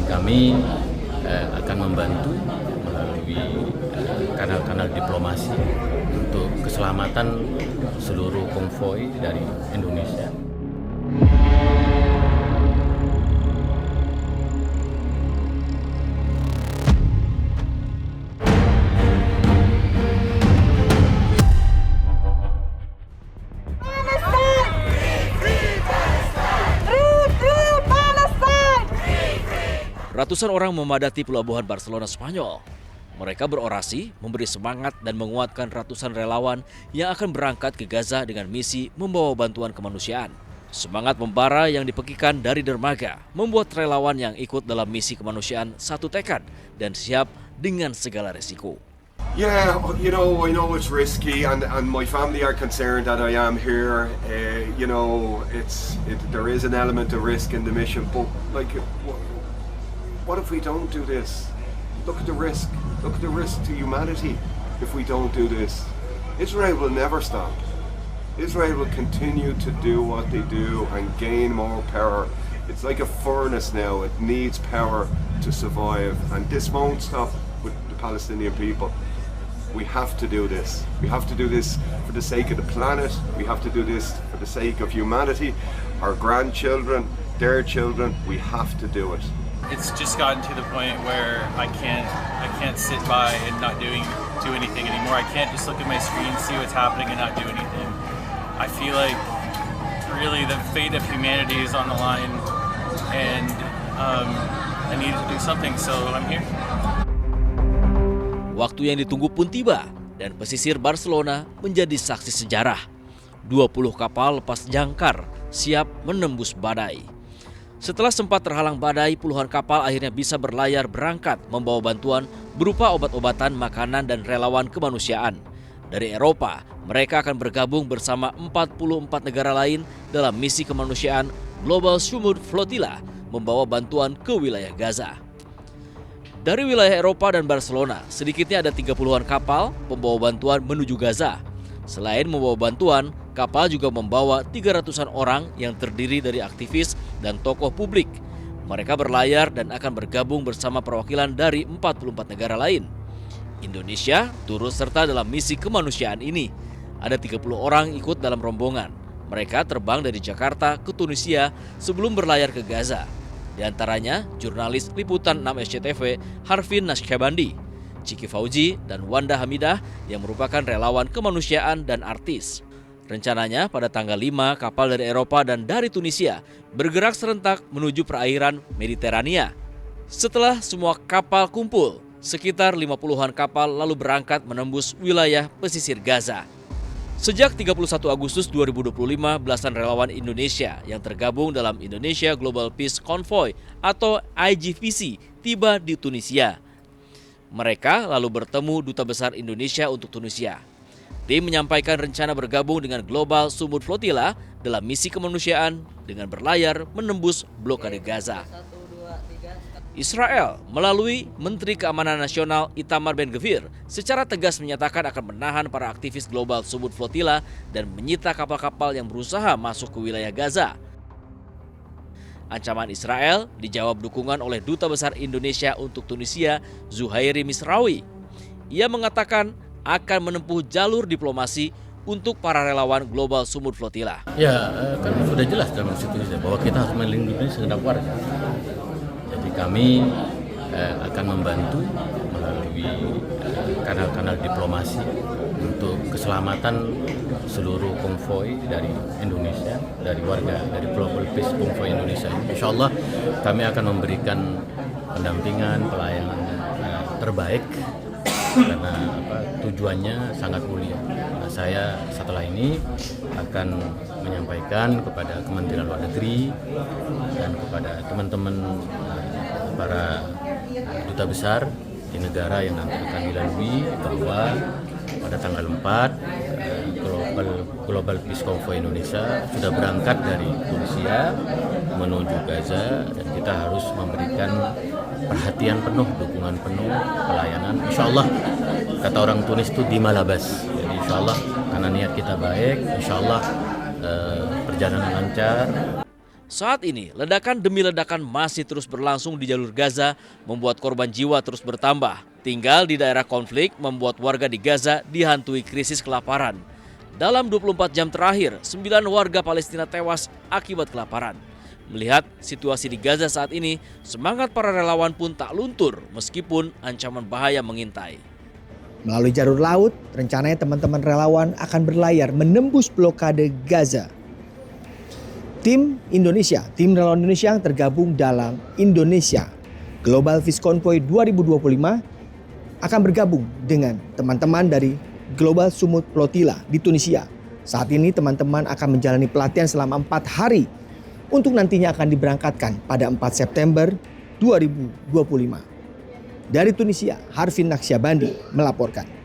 kami akan membantu melalui kanal-kanal diplomasi untuk keselamatan seluruh konvoi dari Indonesia. Ratusan orang memadati pelabuhan Barcelona, Spanyol. Mereka berorasi, memberi semangat dan menguatkan ratusan relawan yang akan berangkat ke Gaza dengan misi membawa bantuan kemanusiaan. Semangat membara yang dipekikan dari dermaga membuat relawan yang ikut dalam misi kemanusiaan satu tekad dan siap dengan segala resiko. Yeah, I know it's risky, and my family are concerned that I am here. There is an element of risk in the mission, but what if we don't do this? Look at the risk. Look at the risk to humanity if we don't do this. Israel will never stop. Israel will continue to do what they do and gain more power. It's like a furnace now. It needs power to survive, and this won't stop with the Palestinian people. We have to do this. We have to do this for the sake of the planet. We have to do this for the sake of humanity, our grandchildren, their children. We have to do it. It's just gotten to the point where I can't sit by and not do anything anymore. I can't just look at my screen, see what's happening, and not do anything. I feel like really the fate of humanity is on the line, and I need to do something, so I'm here. Waktu yang ditunggu pun tiba dan pesisir Barcelona menjadi saksi sejarah. 20 kapal lepas jangkar siap menembus badai. Setelah sempat terhalang badai, puluhan kapal akhirnya bisa berlayar berangkat membawa bantuan berupa obat-obatan, makanan, dan relawan kemanusiaan. Dari Eropa, mereka akan bergabung bersama 44 negara lain dalam misi kemanusiaan Global Sumud Flotilla membawa bantuan ke wilayah Gaza. Dari wilayah Eropa dan Barcelona, sedikitnya ada 30-an kapal pembawa bantuan menuju Gaza. Selain membawa bantuan, kapal juga membawa 300-an orang yang terdiri dari aktivis dan tokoh publik. Mereka berlayar dan akan bergabung bersama perwakilan dari 44 negara lain. Indonesia turut serta dalam misi kemanusiaan ini. Ada 30 orang ikut dalam rombongan. Mereka terbang dari Jakarta ke Tunisia sebelum berlayar ke Gaza. Di antaranya jurnalis liputan 6 SCTV Harvin Nashkabandi, Ciki Fauji, dan Wanda Hamidah yang merupakan relawan kemanusiaan dan artis. Rencananya pada tanggal 5 kapal dari Eropa dan dari Tunisia bergerak serentak menuju perairan Mediterania. Setelah semua kapal kumpul, sekitar 50-an kapal lalu berangkat menembus wilayah pesisir Gaza. Sejak 31 Agustus 2025, belasan relawan Indonesia yang tergabung dalam Indonesia Global Peace Convoy atau IGVC tiba di Tunisia. Mereka lalu bertemu Duta Besar Indonesia untuk Tunisia. Tim menyampaikan rencana bergabung dengan Global Sumud Flotilla dalam misi kemanusiaan dengan berlayar menembus blokade Gaza. Israel melalui Menteri Keamanan Nasional Itamar Ben-Gvir secara tegas menyatakan akan menahan para aktivis Global Sumud Flotilla dan menyita kapal-kapal yang berusaha masuk ke wilayah Gaza. Ancaman Israel dijawab dukungan oleh Duta Besar Indonesia untuk Tunisia, Zuhairi Misrawi. Ia mengatakan akan menempuh jalur diplomasi untuk para relawan Global Sumud Flotilla. Ya, kan sudah jelas dalam konstitusi bahwa kita harus melindungi segenap warga. Jadi kami akan membantu melalui kanal-kanal diplomasi untuk keselamatan seluruh konvoi dari Indonesia, dari warga dari Global Peace Convoy Indonesia ini. Insya Allah kami akan memberikan pendampingan, pelayanan terbaik karena tujuannya sangat mulia. Nah, saya setelah ini akan menyampaikan kepada Kementerian Luar Negeri dan kepada teman-teman para duta besar di negara yang nanti akan dilalui bahwa pada tanggal 4 Global Peace Convoy Indonesia sudah berangkat dari Tunisia menuju Gaza dan kita harus memberikan perhatian penuh, dukungan penuh, pelayanan. Insya Allah, kata orang Tunis itu di malabas. Jadi insya Allah karena niat kita baik, insya Allah perjalanan lancar. Saat ini, ledakan demi ledakan masih terus berlangsung di jalur Gaza, membuat korban jiwa terus bertambah. Tinggal di daerah konflik membuat warga di Gaza dihantui krisis kelaparan. Dalam 24 jam terakhir, 9 warga Palestina tewas akibat kelaparan. Melihat situasi di Gaza saat ini, semangat para relawan pun tak luntur meskipun ancaman bahaya mengintai. Melalui jalur laut, rencananya teman-teman relawan akan berlayar menembus blokade Gaza. Tim relawan Indonesia yang tergabung dalam Indonesia Global Peace Convoy 2025 akan bergabung dengan teman-teman dari Global Sumut Flotilla di Tunisia. Saat ini teman-teman akan menjalani pelatihan selama 4 hari untuk nantinya akan diberangkatkan pada 4 September 2025. Dari Tunisia, Harvin Naksyabandi melaporkan.